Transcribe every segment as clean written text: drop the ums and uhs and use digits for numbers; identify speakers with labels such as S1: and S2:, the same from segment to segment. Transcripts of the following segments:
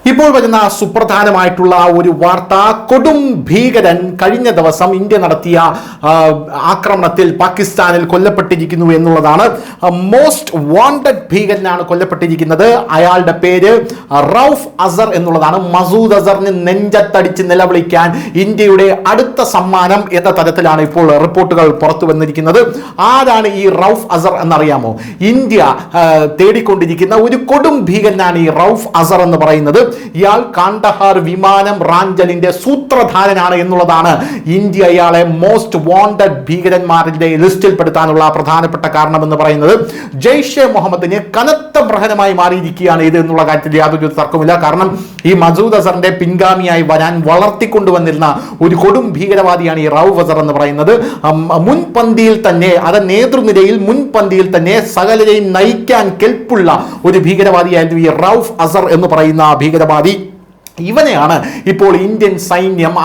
S1: ഇപ്പോൾ വരുന്ന സുപ്രധാനമായിട്ടുള്ള ഒരു വാർത്ത, കൊടും ഭീകരൻ കഴിഞ്ഞ ദിവസം ഇന്ത്യ നടത്തിയ ആക്രമണത്തിൽ പാകിസ്ഥാനിൽ കൊല്ലപ്പെട്ടിരിക്കുന്നു എന്നുള്ളതാണ്. മോസ്റ്റ് വാണ്ടഡ് ഭീകരനാണ് കൊല്ലപ്പെട്ടിരിക്കുന്നത്. അയാളുടെ പേര് റൌഫ് അസർ എന്നുള്ളതാണ്. മസൂദ് അസറിന് നെഞ്ചത്തടിച്ച് നിലവിളിക്കാൻ ഇന്ത്യയുടെ അടുത്ത സമ്മാനം എന്ന തരത്തിലാണ് ഇപ്പോൾ റിപ്പോർട്ടുകൾ പുറത്തു വന്നിരിക്കുന്നത്. ആരാണ് ഈ റൌഫ് അസർ എന്നറിയാമോ? ഇന്ത്യ തേടിക്കൊണ്ടിരിക്കുന്ന ഒരു കൊടും ഭീകരനാണ് ഈ റൌഫ് അസർ എന്ന് പറയുന്നത്. ഇയാൾ കാണ്ഡഹാർ വിമാനം റാഞ്ചലിന്റെ സൂത്രധാരനാണ് എന്നുള്ളതാണ് ഇന്ത്യ ഇയാളെ മോസ്റ്റ് വാണ്ടഡ് ഭീകരന്മാരുടെ ലിസ്റ്റിൽ പെടുത്താനുള്ള പ്രധാനപ്പെട്ട കാരണം എന്ന് പറയുന്നത്. ജെയ്ഷെ മുഹമ്മദിന് കനത്ത പ്രഹരമായി മാറിയിരിക്കുകയാണ് ഇത് എന്നുള്ള കാര്യത്തിൽ യാതൊരു തർക്കമില്ല. കാരണം ഈ മസൂദ് അസറിന്റെ പിൻഗാമിയായി വരാൻ വളർത്തിക്കൊണ്ടുവന്നിരുന്ന ഒരു കൊടും ഭീകരവാദിയാണ് ഈ റൌഫ് അസർ എന്ന് പറയുന്നത്. മുൻപന്തിയിൽ തന്നെ, അത് നേതൃനിരയിൽ മുൻപന്തിയിൽ തന്നെ സകലരെയും നയിക്കാൻ കെൽപ്പുള്ള ഒരു ഭീകരവാദിയായിരുന്നു ഈ റൌഫ് അസർ എന്ന് പറയുന്ന ഭീകരവാദി. ഇവനെയാണ് ഇപ്പോൾ ഇന്ത്യൻ സൈന്യം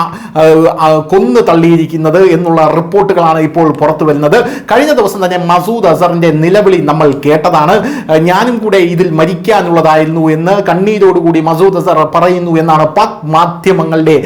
S1: കൊന്നു തള്ളിയിരിക്കുന്നത് എന്നുള്ള റിപ്പോർട്ടുകളാണ് ഇപ്പോൾ പുറത്തു വരുന്നത്. കഴിഞ്ഞ ദിവസം തന്നെ മസൂദ് അസറിന്റെ നിലവിളി നമ്മൾ കേട്ടതാണ്. ഞാനും കൂടെ ഇതിൽ മരിക്കാനുള്ളതായിരുന്നു എന്ന് കണ്ണീരോടുകൂടി മസൂദ് അസർ പറയുന്നു എന്നാണ് പാക് മാധ്യമങ്ങളുടെ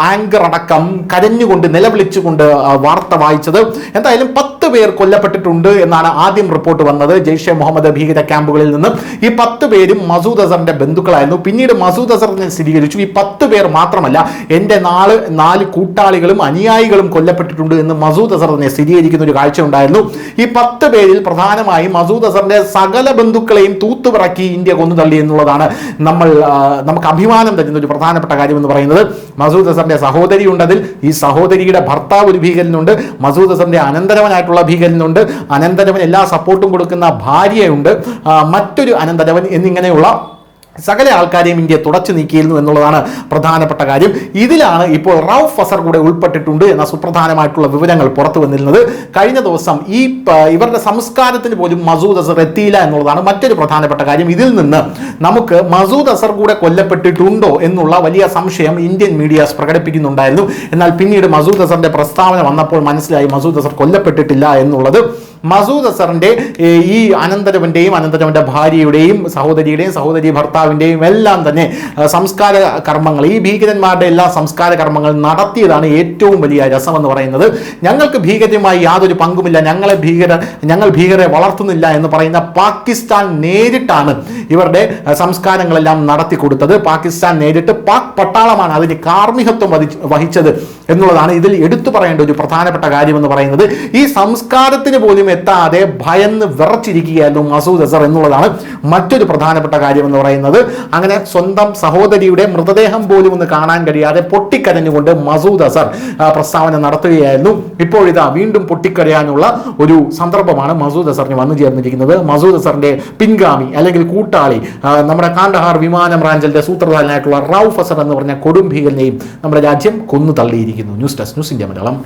S1: ആങ്കർ അടക്കം കരഞ്ഞുകൊണ്ട് നിലവിളിച്ചുകൊണ്ട് വാർത്ത വായിച്ചത്. എന്തായാലും 10 പേർ കൊല്ലപ്പെട്ടിട്ടുണ്ട് എന്നാണ് ആദ്യം റിപ്പോർട്ട് വന്നത് ജെയ്ഷെ മുഹമ്മദ് ഭീകര ക്യാമ്പുകളിൽ നിന്ന്. ഈ 10 പേരും മസൂദ് അസറിന്റെ ബന്ധുക്കളായിരുന്നു. പിന്നീട് മസൂദ് അസറിനെ സ്ഥിരീകരിച്ചു ഈ 10 പേർ മാത്രമല്ല, എൻ്റെ 4 കൂട്ടാളികളും അനുയായികളും കൊല്ലപ്പെട്ടിട്ടുണ്ട് എന്ന് മസൂദ് അസർ തന്നെ സ്ഥിരീകരിക്കുന്ന ഒരു കാഴ്ച ഉണ്ടായിരുന്നു. ഈ 10 പേരിൽ പ്രധാനമായും മസൂദ് അസറിന്റെ സകല ബന്ധുക്കളെയും തൂത്തുപിറക്കി ഇന്ത്യ കൊന്നു തള്ളി എന്നുള്ളതാണ് നമുക്ക് അഭിമാനം തരുന്ന ഒരു പ്രധാനപ്പെട്ട കാര്യം എന്ന് പറയുന്നത്. മസൂദ് അസറിന്റെ സഹോദരി ഉണ്ട്, അതിൽ ഈ സഹോദരിയുടെ ഭർത്താവ് ഒരു ഭീകരനുണ്ട്, മസൂദ് അസറിന്റെ അനന്തരവനായിട്ടുള്ള ഭീകരനുണ്ട്, അനന്തരവൻ എല്ലാ സപ്പോർട്ടും കൊടുക്കുന്ന ഭാര്യയുണ്ട്, മറ്റൊരു അനന്തരവൻ എന്നിങ്ങനെയുള്ള സകല ആൾക്കാരെയും ഇന്ത്യ തുടച്ചു നീക്കിയിരുന്നു എന്നുള്ളതാണ് പ്രധാനപ്പെട്ട കാര്യം. ഇതിലാണ് ഇപ്പോൾ റൌഫ് അസർ കൂടെ ഉൾപ്പെട്ടിട്ടുണ്ട് എന്ന സുപ്രധാനമായിട്ടുള്ള വിവരങ്ങൾ പുറത്തു വന്നിരുന്നത്. കഴിഞ്ഞ ദിവസം ഇവരുടെ സംസ്കാരത്തിന് പോലും മസൂദ് അസർ എത്തിയില്ല എന്നുള്ളതാണ് മറ്റൊരു പ്രധാനപ്പെട്ട കാര്യം. ഇതിൽ നിന്ന് നമുക്ക് മസൂദ് അസർ കൂടെ കൊല്ലപ്പെട്ടിട്ടുണ്ടോ എന്നുള്ള വലിയ സംശയം ഇന്ത്യൻ മീഡിയാസ് പ്രകടിപ്പിക്കുന്നുണ്ടായിരുന്നു. എന്നാൽ പിന്നീട് മസൂദ് അസറിന്റെ പ്രസ്താവന വന്നപ്പോൾ മനസ്സിലായി മസൂദ് അസർ കൊല്ലപ്പെട്ടിട്ടില്ല എന്നുള്ളത്. മസൂദ് അസറിന്റെ ഈ അനന്തരവന്റെയും അനന്തരവന്റെ ഭാര്യയുടെയും സഹോദരിയുടെയും സഹോദരി ഭർത്താവിന്റെയും എല്ലാം തന്നെ സംസ്കാര കർമ്മങ്ങൾ, ഈ ഭീകരന്മാരുടെ എല്ലാ സംസ്കാര കർമ്മങ്ങൾ നടത്തിയതാണ് ഏറ്റവും വലിയ രസമെന്ന് പറയുന്നത്. ഞങ്ങൾക്ക് ഭീകരമായി യാതൊരു പങ്കുമില്ല, ഞങ്ങൾ ഭീകരരെ വളർത്തുന്നില്ല എന്ന് പറയുന്ന പാകിസ്ഥാൻ നേരിട്ടാണ് ഇവരുടെ സംസ്കാരങ്ങളെല്ലാം നടത്തി കൊടുത്തത്. പാകിസ്ഥാൻ നേരിട്ട് പാക് പട്ടാളമാണ് അതിന് കാർമ്മികത്വം വഹിച്ചത് എന്നുള്ളതാണ് ഇതിൽ എടുത്തു പറയേണ്ട ഒരു പ്രധാനപ്പെട്ട കാര്യം എന്ന് പറയുന്നത്. ഈ സംസ്കാരത്തിന് പോലും എത്താതെ ഭയന്ന് വിറച്ചിരിക്കുകയായിരുന്നു മസൂദ് അസർ എന്നുള്ളതാണ് മറ്റൊരു പ്രധാനപ്പെട്ട കാര്യം എന്ന് പറയുന്നത്. അങ്ങനെ സ്വന്തം സഹോദരിയുടെ മൃതദേഹം പോലും ഒന്ന് കാണാൻ കഴിയാതെ പൊട്ടിക്കരഞ്ഞുകൊണ്ട് മസൂദ് അസർ പ്രസ്താവന നടത്തുകയായിരുന്നു. ഇപ്പോഴിതാ വീണ്ടും പൊട്ടിക്കരയാനുള്ള ഒരു സന്ദർഭമാണ് മസൂദ് അസറിന് വന്നു ചേർന്നിരിക്കുന്നത്. മസൂദ് അസറിന്റെ പിൻഗാമി അല്ലെങ്കിൽ കൂട്ടാളി, നമ്മുടെ കാണ്ഡഹാർ വിമാനം റാഞ്ചലിന്റെ സൂത്രധാരനായിട്ടുള്ള റൌഫ് അസർ എന്ന് പറഞ്ഞ കൊടും ഭീകരനെയും നമ്മുടെ രാജ്യം കൊന്നു തള്ളിയിരിക്കുന്നു. News desk, news India Malayalam.